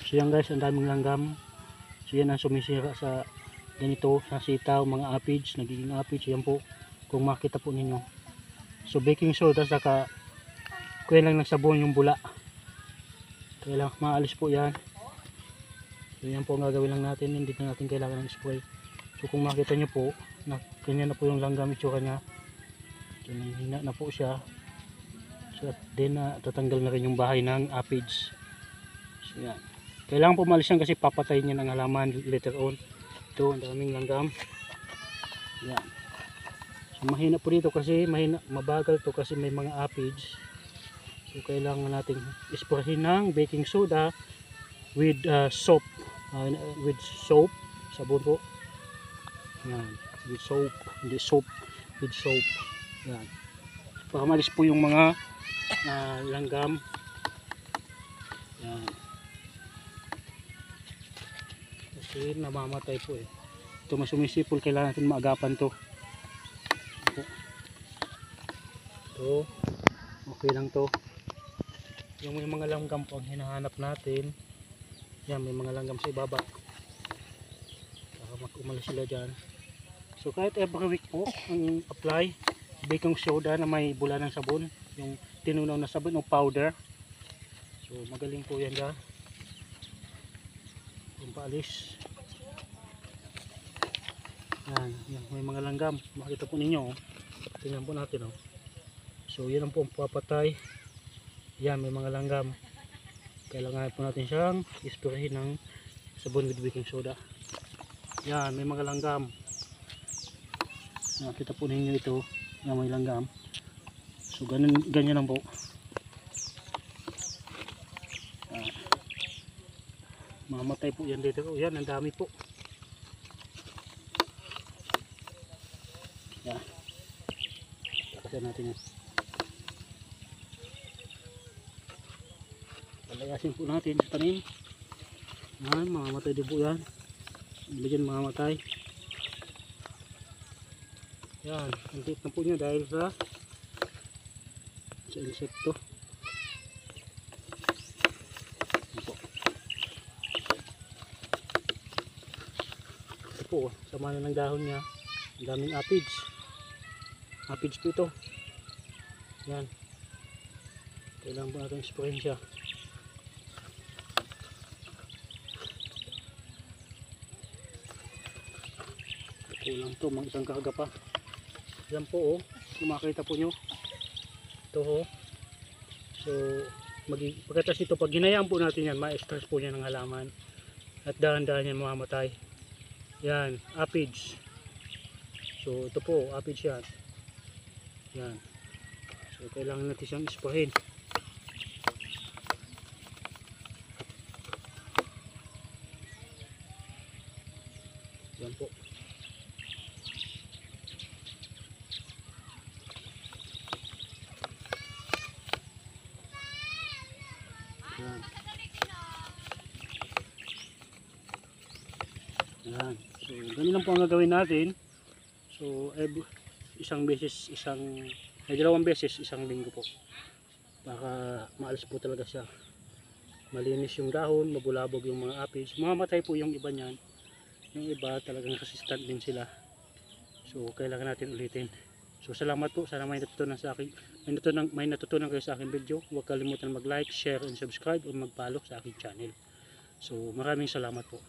So yan guys, ang daming langgam. So yan ang sumisira sa ganito, sa sitaw, mga aphids, nagiging aphids. Yan po, kung makita po ninyo. So baking soda, saka kuya lang ng sabon yung bula. Kaya lang maalis po yan. So yan po ang gagawin lang natin, hindi na natin kailangan ng spray. So kung makita nyo po, na ganyan na po yung langgam itsura niya. So nanghina na po siya. So at then tatanggal na rin yung bahay ng aphids. So yan. Kailangan pumalis yan kasi papatayin niya ng halaman later on. Ito, ang daming langgam. Yan. So mahina po dito kasi mabagal to kasi may mga aphids. So kailangan natin isprayin ng baking soda with soap. With soap, sabon po. Yan, with soap, hindi soap, with soap. Yan. Para malis po yung mga langgam. Yan. Kasi namamatay po eh. Ito mas sumisipol, kailangan natin maagapan to. Ito, okay lang to. Yung may mga langgam po ang hinahanap natin. Yan, may mga langgam sa ibaba. Baka mag-umalis sila dyan. So kahit every week po ang apply baking soda na may bula ng sabon, yung tinunaw na sabon o powder. So magaling po yan dyan. Yung paalis. Yan, yan, may mga langgam. Makita po ninyo. Tingnan po natin. So yan ang po ang papatay. Yan, may mga langgam. Kailangan po natin siyang isprayin ng sabon with baking soda. Yan, may mga langgam. Nakita po ninyo ito na may langgam. So ganyan lang po. Mamatay po yan dito. Yan, ang dami po. Yan. Takasan natin yan. Palayasin po natin sa tanim. Yan, mamamatay din po yan. Hindi dyan mamamatay. Yan, ang tit na po nyo dahil sa insekto. Ito po, sama na ng dahon niya. Ang daming aphids. Aphids po ito. Yan. Kailangan po natin sprayin siya. Kulang to, mga isang kaga pa. Yan po kung makita po nyo. Ito So pagkatas nito, pag ginayaan po natin yan, ma-stress po niya ng halaman. At dahan-dahan yan mamamatay. Yan, aphids. So ito po, aphids yan. Yan. So kailangan natin siyang isprayin. Yan po. Yan. Yan. So ganun lang po ang gagawin natin. So dalawang beses isang linggo po. Baka maalis po talaga siya. Malinis yung dahon, mabulabog yung mga aphids. Mamamatay po yung iba niyan. Yung iba talagang resistant din sila. So kailangan natin ulitin. So salamat po, sana may natutunan sa akin. May natutunan kayo sa aking video. Huwag kalimutan mag-like, share and subscribe o mag-follow sa aking channel. So maraming salamat po.